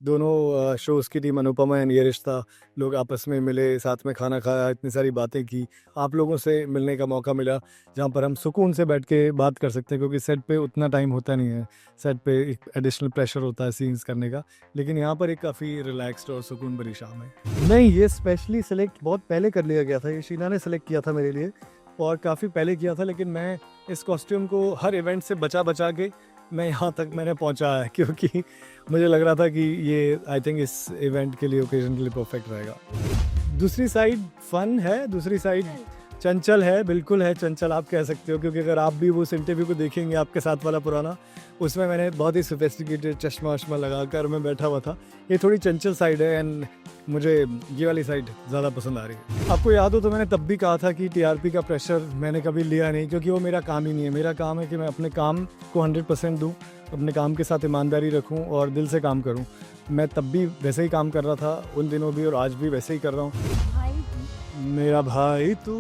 दोनों शोज़ की team Anupama and ये रिश्ता, लोग आपस में मिले, साथ में खाना खाया, इतनी सारी बातें की। आप लोगों से मिलने का मौका मिला, जहाँ पर हम सुकून से बैठ के बात कर सकते हैं, क्योंकि सेट पे उतना टाइम होता नहीं है। सेट पे एक एडिशनल प्रेशर होता है सीन्स करने का, लेकिन यहाँ पर एक काफ़ी रिलैक्स्ड और सुकून भरी शाम है। नहीं, ये स्पेशली सेलेक्ट बहुत पहले कर लिया गया था, ये शीना ने सेलेक्ट किया था मेरे लिए और काफ़ी पहले किया था, लेकिन मैं इस कॉस्ट्यूम को हर इवेंट से बचा के मैं यहाँ तक मैंने पहुँचा है, क्योंकि मुझे लग रहा था कि ये आई थिंक इस इवेंट के लिए, ओकेजन के लिए परफेक्ट रहेगा। दूसरी साइड फन है, दूसरी साइड चंचल है, बिल्कुल है चंचल आप कह सकते हो, क्योंकि अगर आप भी वो उस इंटरव्यू को देखेंगे आपके साथ वाला पुराना, उसमें मैंने बहुत ही सोफिस्टिकेटेड चश्मा वश्मा लगा कर मैं बैठा हुआ था। ये थोड़ी चंचल साइड है एंड मुझे ये वाली साइड ज़्यादा पसंद आ रही है। आपको याद हो तो मैंने तब भी कहा था कि टीआरपी का प्रेशर मैंने कभी लिया नहीं, क्योंकि वो मेरा काम ही नहीं है। मेरा काम है कि मैं अपने काम को 100% दूँ, अपने काम के साथ ईमानदारी रखूँ और दिल से काम करूँ। मैं तब भी वैसे ही काम कर रहा था, उन दिनों भी, और आज भी वैसे ही कर रहा हूँ। मेरा भाई तू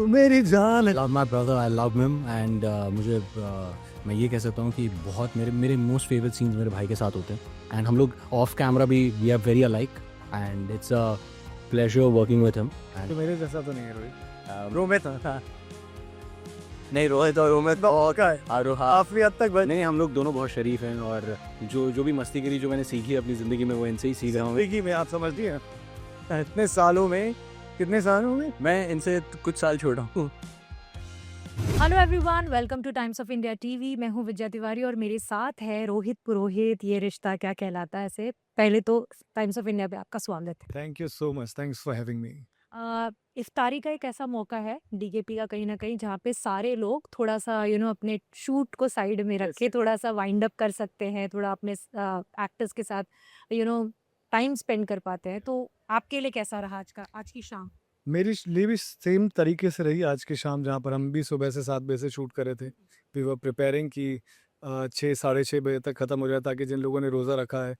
मेरी जान है। Love my brother, I love him and मुझे मैं ये कह सकता हूँ कि बहुत मेरे मेरे मोस्ट फेवरेट सीन्स मेरे भाई के साथ होते हैं एंड हम लोग ऑफ कैमरा भी we are very alike and it's a pleasure working with him तो मेरे जैसा तो नहीं है रोहित। रोमित नहीं रोहित और रोमित काफी हद तक नहीं हम लोग दोनों बहुत शरीफ हैं और जो भी मस्ती करी जो मैंने सीखी अपनी ज़िंदगी में वो इनसे ही सीख रहा हूँ। जिंदगी में आप समझती हैं, इतने सालों में, कितने सालों में मैं इनसे कुछ साल छोटा हूँ। Hello everyone, welcome two times of India TV. मैं हूं विद्या तिवारी और मेरे साथ है रोहित पुरोहित। ये रिश्ता क्या कहलाता है से पहले तो टाइम्स ऑफ इंडिया पे आपका स्वागत है। Thank you so much, thanks for having me. इफ्तारी का एक ऐसा मौका है डीकेपी का कहीं ना कहीं जहाँ पे सारे लोग थोड़ा सा अपने शूट को साइड में रख के थोड़ा सा वाइंड अप कर सकते हैं, थोड़ा अपने एक्टर्स के साथ टाइम स्पेंड कर पाते हैं। तो आपके लिए कैसा रहा आज की शाम? मेरे लिए भी सेम तरीके से रही आज की शाम, जहाँ पर हम भी सुबह से 7 बजे से शूट कर रहे थे। वी वर प्रिपेयरिंग कि 6 साढ़े 6 बजे तक ख़त्म हो जाए, ताकि जिन लोगों ने रोज़ा रखा है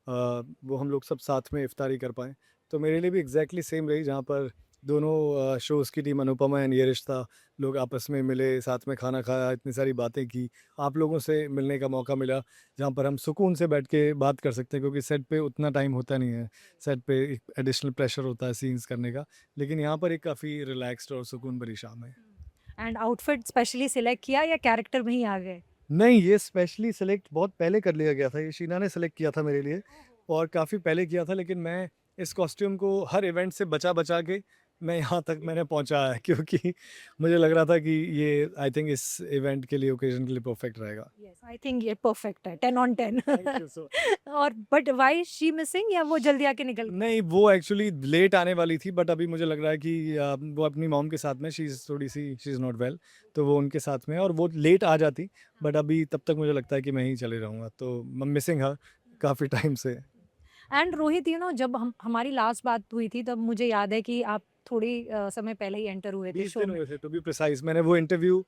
वो हम लोग सब साथ में इफ्तारी कर पाएँ। तो मेरे लिए भी एग्जैक्टली सेम रही, जहाँ पर दोनों शोज़ की टीम अनुपमा एंड ये रिश्ता, लोग आपस में मिले, साथ में खाना खाया, इतनी सारी बातें की। आप लोगों से मिलने का मौका मिला, जहाँ पर हम सुकून से बैठ के बात कर सकते हैं, क्योंकि सेट पे उतना टाइम होता नहीं है। सेट पे एक एडिशनल प्रेशर होता है सीन्स करने का, लेकिन यहाँ पर एक काफ़ी रिलैक्स्ड और सुकून भरी शाम है। एंड आउटफिट स्पेशली सिलेक्ट किया या कैरेक्टर में ही आ गए? नहीं, ये स्पेशली सेलेक्ट बहुत पहले कर लिया गया था, ये शीना ने सेलेक्ट किया था मेरे लिए और काफ़ी पहले किया था, लेकिन मैं इस कॉस्ट्यूम को हर इवेंट से बचा के मैं यहाँ तक मैंने पहुँचा है, क्योंकि मुझे लग रहा था कि ये आई थिंक इस इवेंट के लिए, ओकेजन के लिए परफेक्ट रहेगा। यस, आई थिंक ये परफेक्ट है, 10 ऑन 10। थैंक यू सो और बट व्हाई शी मिसिंग, या वो जल्दी आके निकल गई? नहीं, वो एक्चुअली लेट आने वाली थी, बट अभी मुझे लग रहा है कि वो अपनी मॉम के साथ में, शी इज़ नॉट वेल, तो वो उनके साथ में है और वो लेट आ जाती, बट अभी तब तक मुझे लगता है कि मैं ही चले रहूँगा, तो आई एम मिसिंग हर काफ़ी टाइम से। एंड रोहित, जब हमारी लास्ट बात हुई थी तब मुझे याद है कि आप थोड़ी समय पहले ही एंटर हुए थे 20 शो दिन में। हुए थे टू बी प्रिसाइज। मैंने वो इंटरव्यू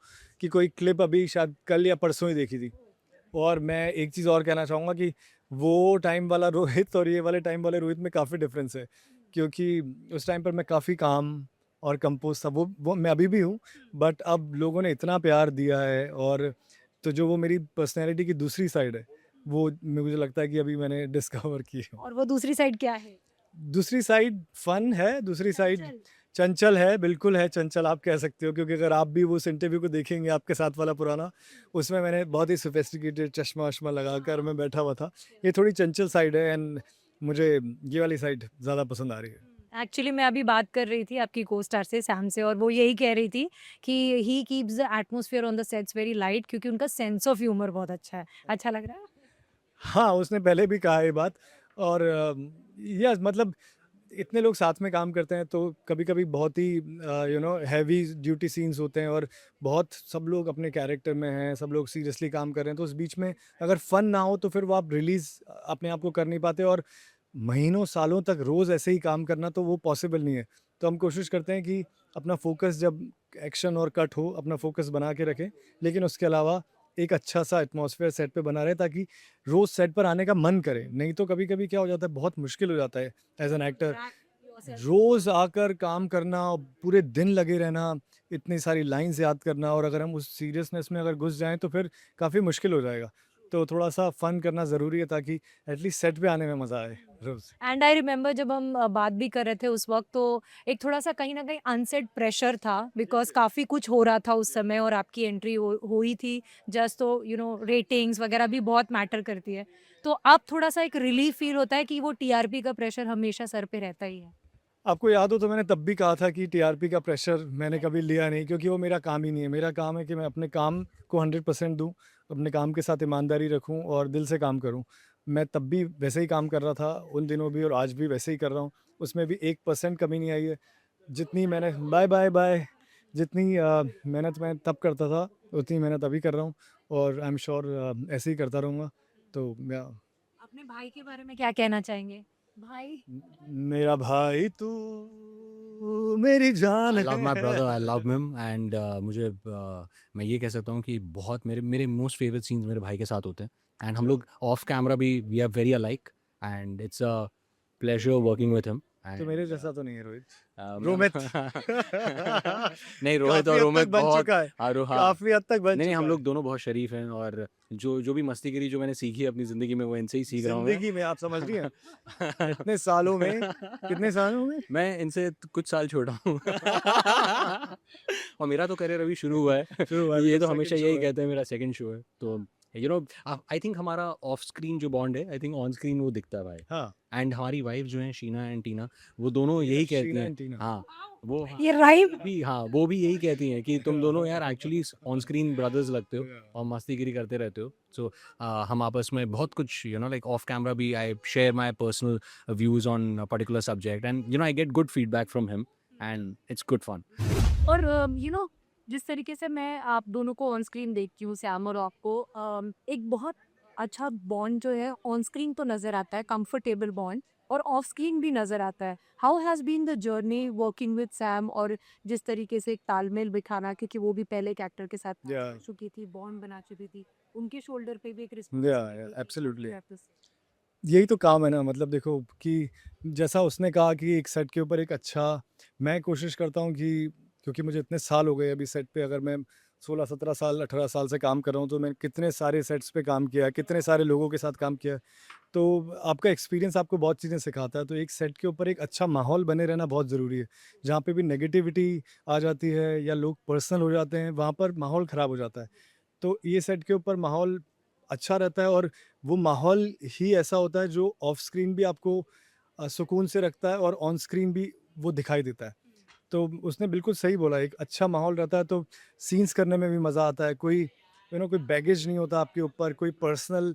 की कोई क्लिप अभी शायद कल या परसों ही देखी थी, और मैं एक चीज़ और कहना चाहूँगा कि वो टाइम वाला रोहित और ये वाले टाइम वाले रोहित में काफ़ी डिफरेंस है, क्योंकि उस टाइम पर मैं काफ़ी काम और कंपोज था, वो मैं अभी भी हूँ, बट अब लोगों ने इतना प्यार दिया है, और तो जो वो मेरी पर्सनैलिटी की दूसरी साइड है, वो मुझे लगता है कि अभी मैंने डिस्कवर की है। और वो दूसरी साइड क्या है? दूसरी साइड फन है, दूसरी साइड चंचल। चंचल है, बिल्कुल है चंचल आप कह सकते हो, क्योंकि अगर आप भी वो उस इंटरव्यू को देखेंगे आपके साथ वाला पुराना, उसमें मैंने बहुत ही सोफिस्टिकेटेड चश्मा वश्मा लगा कर मैं बैठा हुआ था। ये थोड़ी चंचल साइड है एंड मुझे ये वाली साइड ज़्यादा पसंद आ रही है। एक्चुअली मैं अभी बात कर रही थी आपकी को स्टार से, सैम से, और वो यही कह रही थी कि he keeps the atmosphere on the sets very light, क्योंकि उनका सेंस ऑफ ह्यूमर बहुत अच्छा है। अच्छा लग रहा है? हाँ, उसने पहले भी कहा ये बात, और यस मतलब इतने लोग साथ में काम करते हैं, तो कभी-कभी बहुत ही हैवी ड्यूटी सीन्स होते हैं, और बहुत सब लोग अपने कैरेक्टर में हैं, सब लोग सीरियसली काम कर रहे हैं, तो उस बीच में अगर फन ना हो तो फिर वो आप रिलीज़ अपने आप को कर नहीं पाते, और महीनों सालों तक रोज़ ऐसे ही काम करना तो वो पॉसिबल नहीं है। तो हम कोशिश करते हैं कि अपना फ़ोकस जब एक्शन और कट हो, अपना फ़ोकस बना के रखें, लेकिन उसके अलावा एक अच्छा-सा एटमॉस्फेयर सेट पे बना रहे, ताकि रोज़ सेट पर आने का मन करे। नहीं तो कभी-कभी क्या हो जाता है, बहुत मुश्किल हो जाता है एज़ एन एक्टर रोज़ आकर काम करना, पूरे दिन लगे रहना, इतनी सारी लाइन्स याद करना, और अगर हम उस सीरियसनेस में अगर घुस जाएँ तो फिर काफ़ी मुश्किल हो जाएगा। तो थोड़ा सा फन करना ज़रूरी है ताकि एटलीस्ट सेट पे आने में मज़ा आए रोज़। एंड आई रिमेंबर जब हम बात भी कर रहे थे उस वक्त, तो एक थोड़ा सा कहीं ना कहीं अनसेट प्रेशर था, बिकॉज काफ़ी कुछ हो रहा था उस समय और आपकी एंट्री हुई थी जस्ट, तो रेटिंग्स वगैरह भी बहुत मैटर करती है। तो अब थोड़ा सा एक रिलीफ फील होता है कि वो टीआरपी का प्रेशर हमेशा सर पे रहता ही है। आपको याद हो तो मैंने तब भी कहा था कि टीआरपी का प्रेशर मैंने कभी लिया नहीं, क्योंकि वो मेरा काम ही नहीं है। मेरा काम है कि मैं अपने काम को 100% दूँ, अपने काम के साथ ईमानदारी रखूँ और दिल से काम करूँ। मैं तब भी वैसे ही काम कर रहा था, उन दिनों भी, और आज भी वैसे ही कर रहा हूँ। उसमें भी 1% कमी नहीं आई है। जितनी मैंने बाय, बाय, बाय, जितनी मेहनत मैं तब करता था, उतनी मेहनत अभी कर रहा हूँ, और आई एम श्योर ऐसे ही करता रहूँगा। तो मैं अपने भाई के बारे में क्या कहना चाहेंगे? भाई। मेरा भाई तू मेरी जान आई लव माई है। Brother, I love him and मुझे मैं ये कह सकता हूँ कि बहुत मेरे मेरे मोस्ट फेवरेट सीन्स मेरे भाई के साथ होते हैं एंड हम लोग ऑफ कैमरा भी we are very alike and it's a pleasure working with him तो मेरे एंड जैसा तो नहीं है रोहित। मैं रोमित। नहीं, रोहित काफ़ी और हद तक रोमित बन बहुत चुका है, हाँ। काफ़ी हद तक बन नहीं, नहीं, हम चुका है। लोग दोनों बहुत शरीफ हैं और जो जो भी मस्तीगिरी जो मैंने सीखी है अपनी ज़िंदगी में वो इनसे ही सीख रहा हूँ ज़िंदगी में आप समझ रही हैं? मैं। इतने सालों में, कितने सालों में? मैं इनसे कुछ साल छोटा हूँ। और मेरा तो करियर अभी शुरू हुआ है। शुरू हुआ है, अभी ये तो तो हमेशा सेकंड शो यही है। कहते हैं मेरा सेकंड शो है। तो आई थिंक हमारा ऑफ स्क्रीन जो बॉन्ड है आई थिंक ऑन स्क्रीन वो दिखता है भाई। हाँ, एंड हमारी वाइफ जो है शीना एंड टीना वो दोनों यही कहती शीना हैं। एंड टीना। हाँ, वो हाँ, ये राइम। भी हाँ, वो भी यही कहती हैं कि तुम दोनों यार एक्चुअली ऑन स्क्रीन ब्रदर्स लगते हो और मस्तीगिरी करते रहते हो। सो हम आपस में बहुत कुछ लाइक ऑफ कैमरा भी I share my personal views on a particular subject and I get good feedback from him and it's good fun. और जिस तरीके से मैं आप दोनों को ऑन स्क्रीन देखती हूँ, श्याम और आपको, एक बहुत अच्छा बॉन्ड जो है ऑन स्क्रीन तो नज़र आता है, कंफर्टेबल बॉन्ड, और ऑफ स्क्रीन भी नज़र आता है। How has been the journey working with Sam, और जिस तरीके से एक तालमेल बिठाना, क्योंकि वो भी पहले एक एक्टर के साथ काम या कर चुकी थी, बॉन्ड बना चुकी थी, उनके शोल्डर पे भी एक या responsibility. Absolutely. You have to. यही तो काम है ना, मतलब देखो कि जैसा उसने कहा कि एक सेट के ऊपर एक अच्छा, मैं कोशिश करता हूँ कि, क्योंकि मुझे इतने साल हो गए अभी सेट पे, अगर मैं 16 17 साल 18 साल से काम कर रहा हूँ, तो मैंने कितने सारे सेट्स पे काम किया है, कितने सारे लोगों के साथ काम किया है। तो आपका एक्सपीरियंस आपको बहुत चीज़ें सिखाता है। तो एक सेट के ऊपर एक अच्छा माहौल बने रहना बहुत ज़रूरी है। जहाँ पे भी नेगेटिविटी आ जाती है या लोग पर्सनल हो जाते हैं, वहाँ पर माहौल ख़राब हो जाता है। तो ये सेट के ऊपर माहौल अच्छा रहता है, और वो माहौल ही ऐसा होता है जो ऑफ स्क्रीन भी आपको सुकून से रखता है, और ऑन स्क्रीन भी वो दिखाई देता है। तो उसने बिल्कुल सही बोला, एक अच्छा माहौल रहता है तो सीन्स करने में भी मज़ा आता है। कोई कोई बैगेज नहीं होता आपके ऊपर, कोई पर्सनल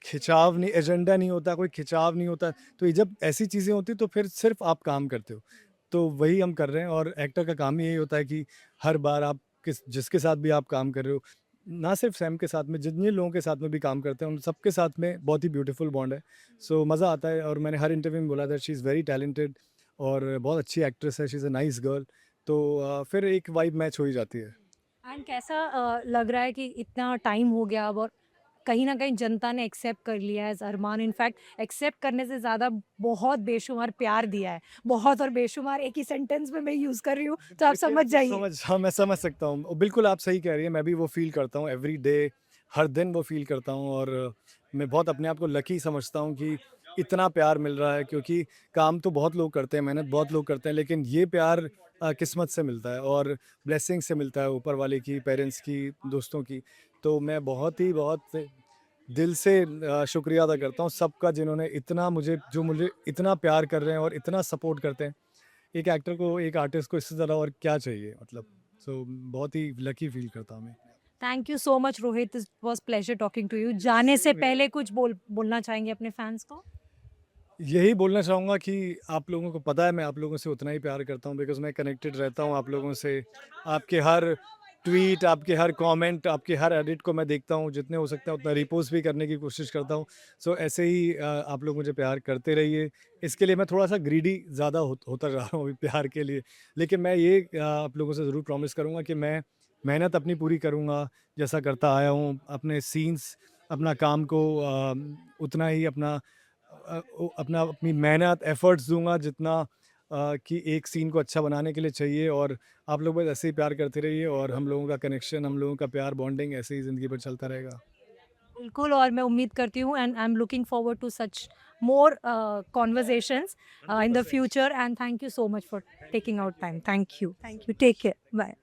खिंचाव नहीं, एजेंडा नहीं होता, कोई खिंचाव नहीं होता। तो ये जब ऐसी चीज़ें होती तो फिर सिर्फ़ आप काम करते हो। तो वही हम कर रहे हैं, और एक्टर का काम ही यही होता है कि हर बार आप जिसके साथ भी आप काम कर रहे हो, ना सिर्फ सैम के साथ में, जितने लोगों के साथ में भी काम करते हैं, उन सबके साथ में बहुत ही ब्यूटीफुल बॉन्ड है। सो मज़ा आता है, और मैंने हर इंटरव्यू में बोला that she is very talented, और बहुत अच्छी एक्ट्रेस है, she is a nice girl. तो फिर एक वाइब मैच हो ही जाती है। एंड कैसा लग रहा है कि इतना टाइम हो गया अब, और कहीं न कहीं जनता ने एक्सेप्ट कर लिया है अरमान, इनफैक्ट एक्सेप्ट करने से ज़्यादा बहुत बेशुमार प्यार दिया है। बहुत और बेशुमार एक ही सेंटेंस में मैं यूज़ कर रही हूँ, तो आप देखिए, समझ जाइए। हाँ, मैं समझ सकता हूँ। बिल्कुल आप सही कह रही हैं, मैं भी वो फ़ील करता हूँ एवरी डे, हर दिन वो फ़ील करता हूँ, और मैं बहुत अपने आप को लकी समझता हूँ कि इतना प्यार मिल रहा है, क्योंकि काम तो बहुत लोग करते हैं, मेहनत बहुत लोग करते हैं, लेकिन ये प्यार किस्मत से मिलता है, और ब्लेसिंग से मिलता है, ऊपर वाले की, पेरेंट्स की, दोस्तों की। तो मैं बहुत दिल से शुक्रिया अदा करता हूँ सबका, जिन्होंने इतना मुझे इतना प्यार कर रहे हैं और इतना सपोर्ट करते हैं। एक एक्टर को, एक आर्टिस्ट को इससे ज़्यादा और क्या चाहिए, मतलब। सो बहुत ही लकी फ़ील करता हूँ मैं। Thank you so much Rohit, it was pleasure talking to you. जाने से सेम हियर। पहले कुछ बोलना चाहेंगे अपने फैन्स को? यही बोलना चाहूँगा कि आप लोगों को पता है मैं आप लोगों से उतना ही प्यार करता हूँ, बिकॉज़ मैं कनेक्टेड रहता हूँ आप लोगों से। आपके हर ट्वीट, आपके हर कमेंट, आपके हर एडिट को मैं देखता हूँ, जितने हो सकता है उतना रीपोस्ट भी करने की कोशिश करता हूँ। सो ऐसे ही आप लोग मुझे प्यार करते रहिए। इसके लिए मैं थोड़ा-सा ग्रीडी ज़्यादा होता जा रहा हूँ अभी प्यार के लिए। लेकिन मैं ये आप लोगों से ज़रूर प्रॉमिस करूँगा कि मैं मेहनत अपनी पूरी करूँगा, जैसा करता आया हूँ। अपने सीन्स, अपना काम को उतना ही अपनी मेहनत, एफ़र्ट्स दूँगा जितना कि एक सीन को अच्छा बनाने के लिए चाहिए, और आप लोग बस ऐसे ही प्यार करते रहिए, और हम लोगों का कनेक्शन, हम लोगों का प्यार, बॉन्डिंग ऐसे ही ज़िंदगी भर चलता रहेगा। बिल्कुल, और मैं उम्मीद करती हूँ and I am looking forward to such more conversations in the future, and thank you so much for taking out time. Thank you, take care, bye.